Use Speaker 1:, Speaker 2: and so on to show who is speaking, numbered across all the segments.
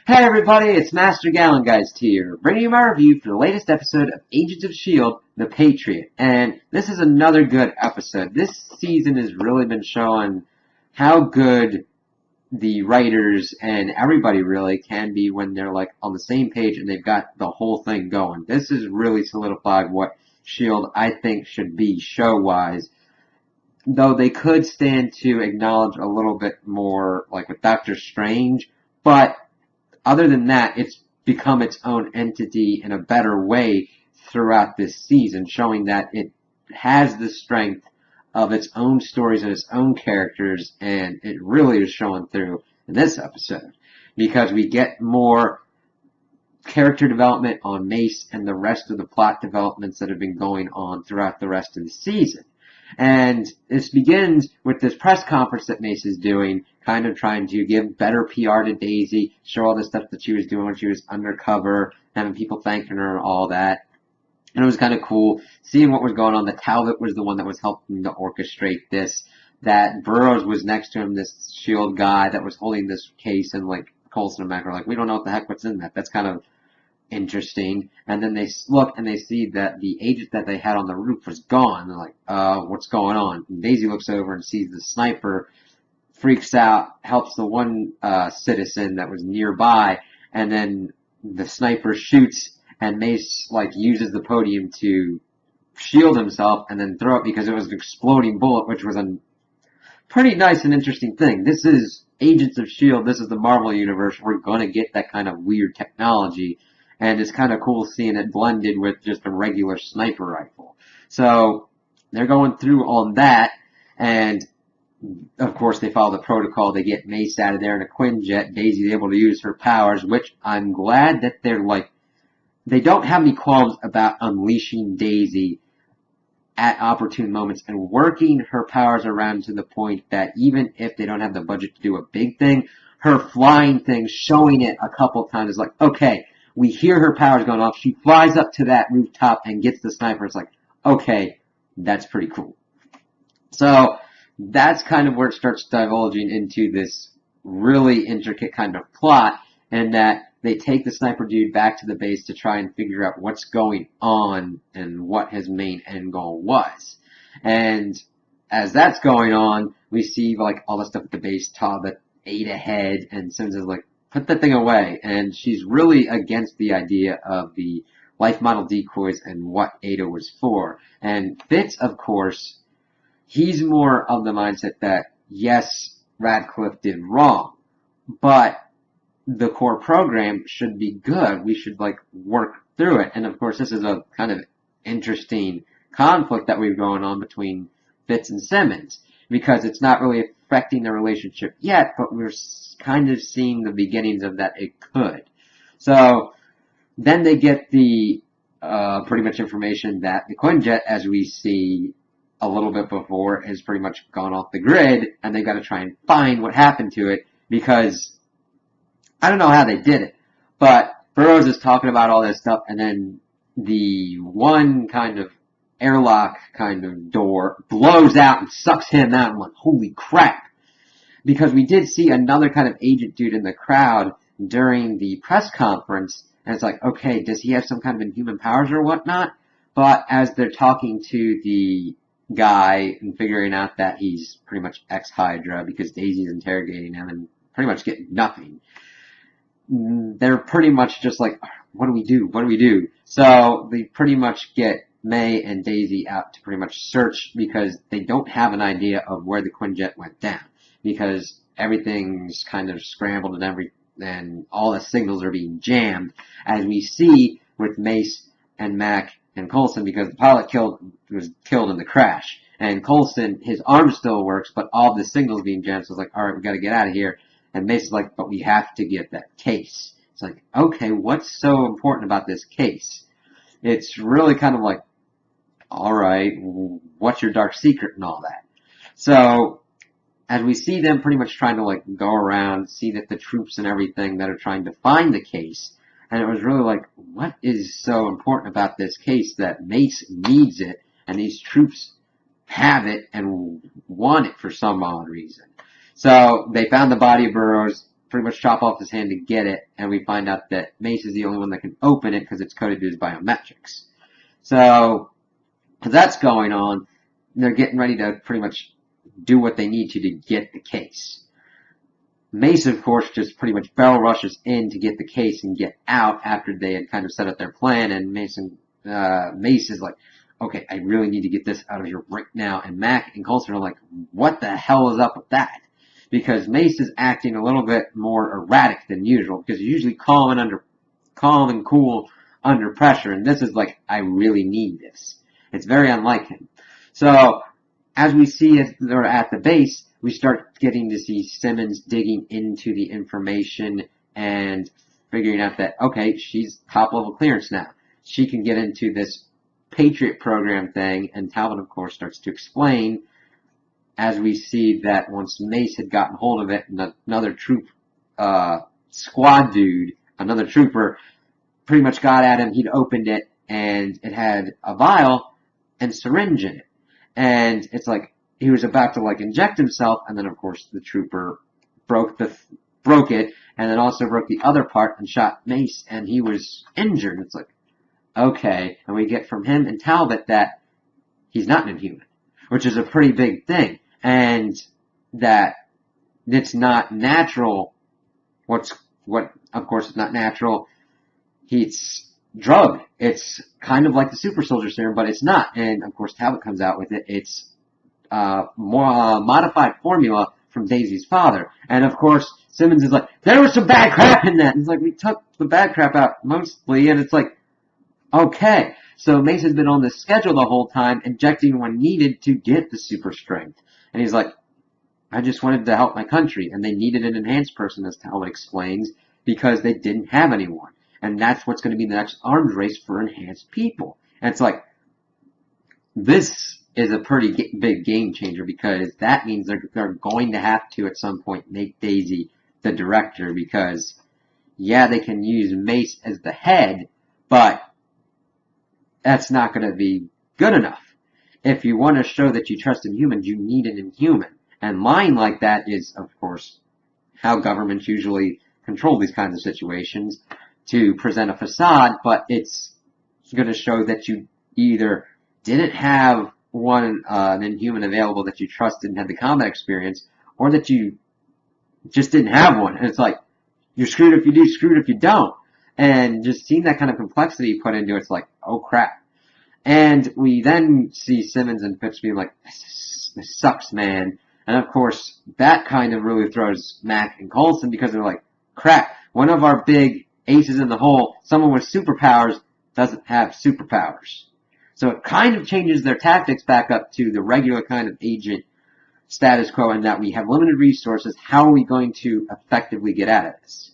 Speaker 1: Hey everybody, it's Master Gallongeist here, bringing you my review for the latest episode of Agents of S.H.I.E.L.D., The Patriot. And this is another good episode. This season has really been showing how good the writers and everybody really can be when they're like on the same page and they've got the whole thing going. This has really solidified what S.H.I.E.L.D. I think should be show-wise. Though they could stand to acknowledge a little bit more like with Doctor Strange, but other than that, it's become its own entity in a better way throughout this season, showing that it has the strength of its own stories and its own characters, and it really is showing through in this episode. Because we get more character development on Mace and the rest of the plot developments that have been going on throughout the rest of the season. And this begins with this press conference that Mace is doing, kind of trying to give better PR to Daisy, show all the stuff that she was doing when she was undercover, having people thanking her and all that. And it was kind of cool seeing what was going on. That Talbot was the one that was helping to orchestrate this. That Burroughs was next to him, this S.H.I.E.L.D. guy that was holding this case, and like Coulson and Mac are like, we don't know what the heck what's in that. That's kind of interesting. And then they look and they see that the agent that they had on the roof was gone. They're like, what's going on? And Daisy looks over and sees the sniper, freaks out, helps the one citizen that was nearby, and then the sniper shoots, and Mace like uses the podium to shield himself and then throw it because it was an exploding bullet, which was a pretty nice and interesting thing. This is Agents of S.H.I.E.L.D. This is the Marvel Universe. We're going to get that kind of weird technology. And it's kind of cool seeing it blended with just a regular sniper rifle. So they're going through on that, and of course they follow the protocol. They get Mace out of there in a Quinjet. Daisy's able to use her powers, which I'm glad that they don't have any qualms about unleashing Daisy at opportune moments and working her powers around to the point that even if they don't have the budget to do a big thing, her flying thing, showing it a couple times is like, okay, we hear her powers going off. She flies up to that rooftop and gets the sniper. It's like, okay, that's pretty cool. So that's kind of where it starts divulging into this really intricate kind of plot, and that they take the sniper dude back to the base to try and figure out what's going on and what his main end goal was. And as that's going on, we see like all the stuff at the base, Talbot, Ada head, and Sims is like, put that thing away. And she's really against the idea of the life model decoys and what Ada was for. And Fitz, of course, he's more of the mindset that, yes, Radcliffe did wrong, but the core program should be good. We should, like, work through it. And, of course, this is a kind of interesting conflict that we've going on between Fitz and Simmons, because it's not really affecting the relationship yet, but we're kind of seeing the beginnings of that it could. So then they get the pretty much information that the Quinjet, as we see a little bit before, has pretty much gone off the grid, and they got to try and find what happened to it, because I don't know how they did it, but Burroughs is talking about all this stuff, and then the one kind of airlock kind of door blows out and sucks him out. I'm like, holy crap. Because we did see another kind of agent dude in the crowd during the press conference, and it's like, okay, does he have some kind of inhuman powers or whatnot? But as they're talking to the guy and figuring out that he's pretty much ex-Hydra because Daisy's interrogating him and pretty much getting nothing, they're pretty much just like, what do we do? What do we do? So they pretty much get May and Daisy out to pretty much search, because they don't have an idea of where the Quinjet went down, because everything's kind of scrambled and all the signals are being jammed, as we see with Mace and Mac and Coulson, because the pilot was killed in the crash. And Coulson, his arm still works, but all the signals being jammed, so it's like, alright, we gotta get out of here. And Mace is like, but we have to get that case. It's like, okay, what's so important about this case? It's really kind of like, alright, what's your dark secret and all that? So, as we see them pretty much trying to like go around, see that the troops and everything that are trying to find the case, and it was really like, what is so important about this case that Mace needs it, and these troops have it and want it for some odd reason? So they found the body of Burroughs. pretty much chop off his hand to get it, and we find out that Mace is the only one that can open it because it's coded to his biometrics. So, that's going on. They're getting ready to pretty much do what they need to get the case. Mace, of course, just pretty much barrel rushes in to get the case and get out after they had kind of set up their plan, and Mace is like, okay, I really need to get this out of here right now. And Mac and Coulson are like, what the hell is up with that? Because Mace is acting a little bit more erratic than usual, because he's usually calm and cool under pressure, and this is like, I really need this. It's very unlike him. So, as we see as they're at the base, we start getting to see Simmons digging into the information and figuring out that, okay, she's top level clearance now. She can get into this Patriot program thing, and Talbot, of course, starts to explain as we see that once Mace had gotten hold of it, another squad dude, another trooper, pretty much got at him. He'd opened it, and it had a vial and syringe in it. And it's like, he was about to like inject himself, and then of course the trooper broke it, and then also broke the other part and shot Mace, and he was injured. It's like, okay, and we get from him and Talbot that he's not an Inhuman, which is a pretty big thing, and that it's not natural. What of course is not natural. He's drugged. It's kind of like the super soldier serum, but it's not. And of course Talbot comes out with it. It's more modified formula from Daisy's father. And of course Simmons is like, there was some bad crap in that. And it's like, we took the bad crap out mostly, and it's like, okay. So Mace has been on this schedule the whole time, injecting when needed to get the super strength. And he's like, I just wanted to help my country, and they needed an enhanced person, as Talbot explains, because they didn't have anyone. And that's what's going to be the next arms race for enhanced people. And it's like, this is a pretty big game changer, because that means they're going to have to at some point make Daisy the director, because yeah, they can use Mace as the head, but that's not going to be good enough. If you want to show that you trust Inhumans, you need an Inhuman. And lying like that is, of course, how governments usually control these kinds of situations, to present a facade, but it's going to show that you either didn't have an Inhuman available that you trusted and had the combat experience, or that you just didn't have one. And it's like, you're screwed if you do, screwed if you don't. And just seeing that kind of complexity put into it's like, oh crap. And we then see Simmons and Phipps being like, this sucks, man. And of course, that kind of really throws Mac and Coulson, because they're like, crap, one of our big aces in the hole, someone with superpowers, doesn't have superpowers. So it kind of changes their tactics back up to the regular kind of agent status quo, in that we have limited resources. How are we going to effectively get out of this?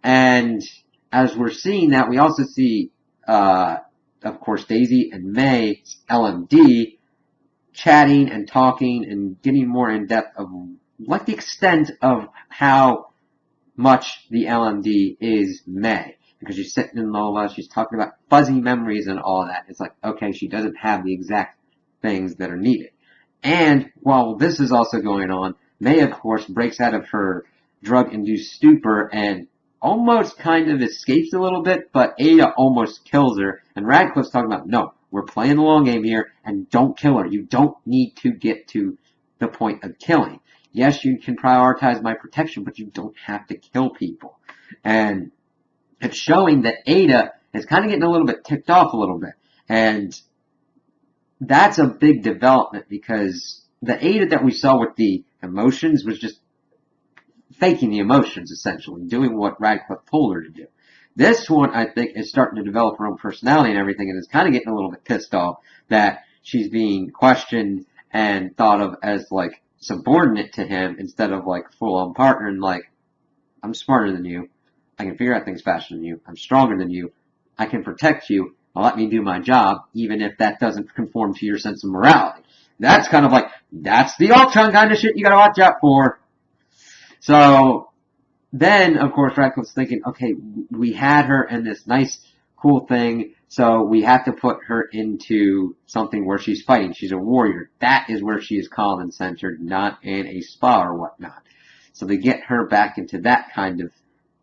Speaker 1: And as we're seeing that, we also see, of course, Daisy and May's LMD chatting and talking and getting more in depth of like the extent of how much the LMD is May. Because she's sitting in Lola, she's talking about fuzzy memories and all that. It's like, okay, she doesn't have the exact things that are needed. And while this is also going on, May, of course, breaks out of her drug-induced stupor and almost kind of escapes a little bit, but Ada almost kills her. And Radcliffe's talking about, no, we're playing the long game here, and don't kill her. You don't need to get to the point of killing. Yes, you can prioritize my protection, but you don't have to kill people. And it's showing that Ada is kind of getting a little bit ticked off a little bit. And that's a big development, because the Ada that we saw with the emotions was just faking the emotions, essentially, doing what Radcliffe told her to do. This one, I think, is starting to develop her own personality and everything, and is kind of getting a little bit pissed off that she's being questioned and thought of as, like, subordinate to him instead of, like, full-on partner, and, like, I'm smarter than you. I can figure out things faster than you. I'm stronger than you. I can protect you. Now let me do my job, even if that doesn't conform to your sense of morality. That's kind of like, that's the Ultron kind of shit you gotta watch out for. So, then, of course, Radcliffe's thinking, okay, we had her in this nice, cool thing, so we have to put her into something where she's fighting. She's a warrior. That is where she is calm and centered, not in a spa or whatnot. So they get her back into that kind of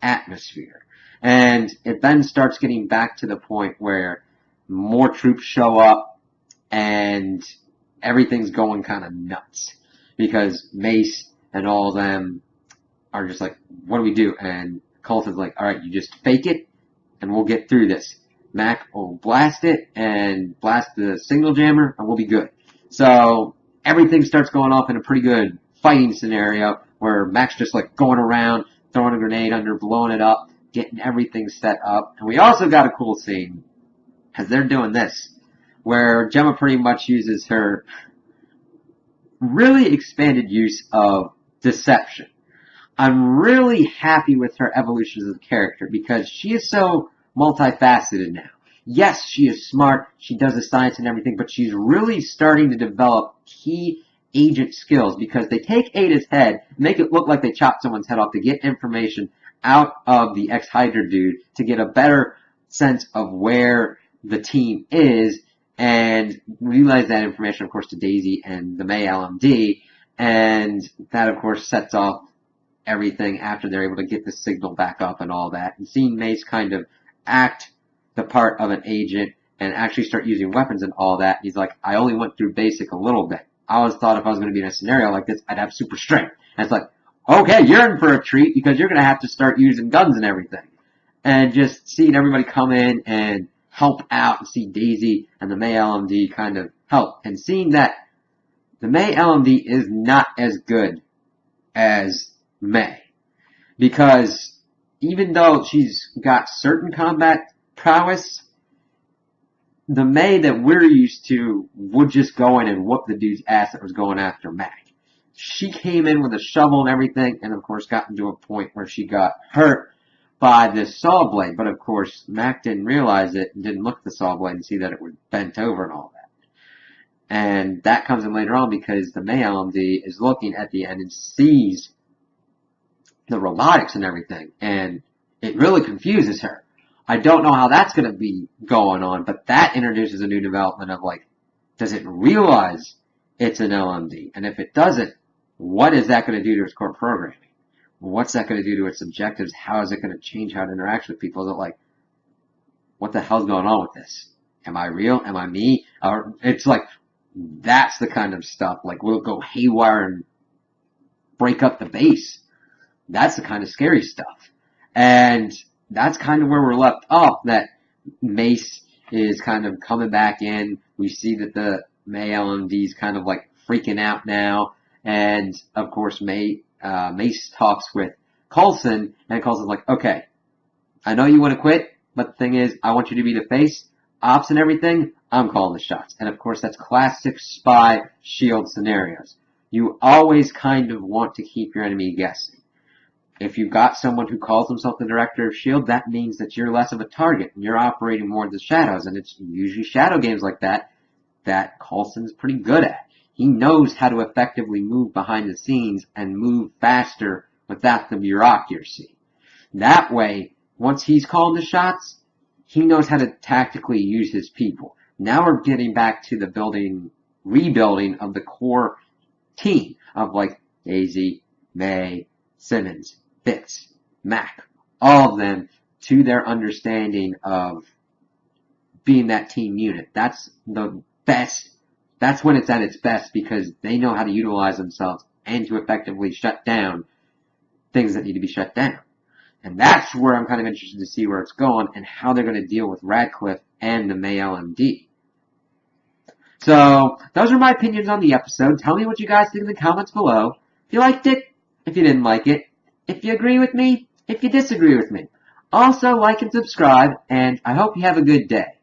Speaker 1: atmosphere. And it then starts getting back to the point where more troops show up and everything's going kind of nuts. Because Mace and all of them are just like, what do we do? And Coulson's like, alright, you just fake it and we'll get through this. Mac will blast it and blast the signal jammer and we'll be good. So everything starts going off in a pretty good fighting scenario where Mac's just like going around, throwing a grenade under, blowing it up, getting everything set up. And we also got a cool scene as they're doing this where Gemma pretty much uses her really expanded use of deception. I'm really happy with her evolution as a character because she is so multifaceted now. Yes, she is smart, she does the science and everything, but she's really starting to develop key agent skills because they take Ada's head, make it look like they chopped someone's head off to get information out of the ex-Hydra dude to get a better sense of where the team is and realize that information, of course, to Daisy and the May LMD, and that, of course, sets off everything after they're able to get the signal back up and all that. And seeing Mace kind of act the part of an agent and actually start using weapons and all that, he's like, I only went through basic a little bit. I always thought if I was going to be in a scenario like this, I'd have super strength. And it's like, okay, you're in for a treat because you're going to have to start using guns and everything. And just seeing everybody come in and help out and see Daisy and the May LMD kind of help. And seeing that the May LMD is not as good as May. Because even though she's got certain combat prowess, the May that we're used to would just go in and whoop the dude's ass that was going after Mac. She came in with a shovel and everything, and of course got into a point where she got hurt by this saw blade. But of course, Mac didn't realize it and didn't look at the saw blade and see that it was bent over and all that. And that comes in later on because the May LMD is looking at the end and sees the robotics and everything, and it really confuses her. I don't know how that's going to be going on, but that introduces a new development of like, does it realize it's an LMD? And if it doesn't, what is that going to do to its core programming? What's that going to do to its objectives? How is it going to change how it interacts with people? Is it like, what the hell's going on with this? Am I real? Am I me? Or it's like, that's the kind of stuff, like, will it go haywire and break up the base? That's the kind of scary stuff. And that's kind of where we're left off, that Mace is kind of coming back in. We see that the May LMD's kind of like freaking out now. And of course, Mace talks with Coulson, and Coulson's like, okay, I know you want to quit, but the thing is, I want you to be the face, ops and everything, I'm calling the shots. And of course, that's classic spy SHIELD scenarios. You always kind of want to keep your enemy guessing. If you've got someone who calls himself the director of SHIELD, that means that you're less of a target and you're operating more in the shadows. And it's usually shadow games like that that Coulson's pretty good at. He knows how to effectively move behind the scenes and move faster without the bureaucracy. That way, once he's calling the shots, he knows how to tactically use his people. Now we're getting back to the rebuilding of the core team of like Daisy, May, Simmons, Fitz, Mac, all of them to their understanding of being that team unit. That's the best. That's when it's at its best because they know how to utilize themselves and to effectively shut down things that need to be shut down. And that's where I'm kind of interested to see where it's going and how they're going to deal with Radcliffe and the May LMD. So, those are my opinions on the episode. Tell me what you guys think in the comments below. If you liked it, if you didn't like it, if you agree with me, if you disagree with me. Also, like and subscribe, and I hope you have a good day.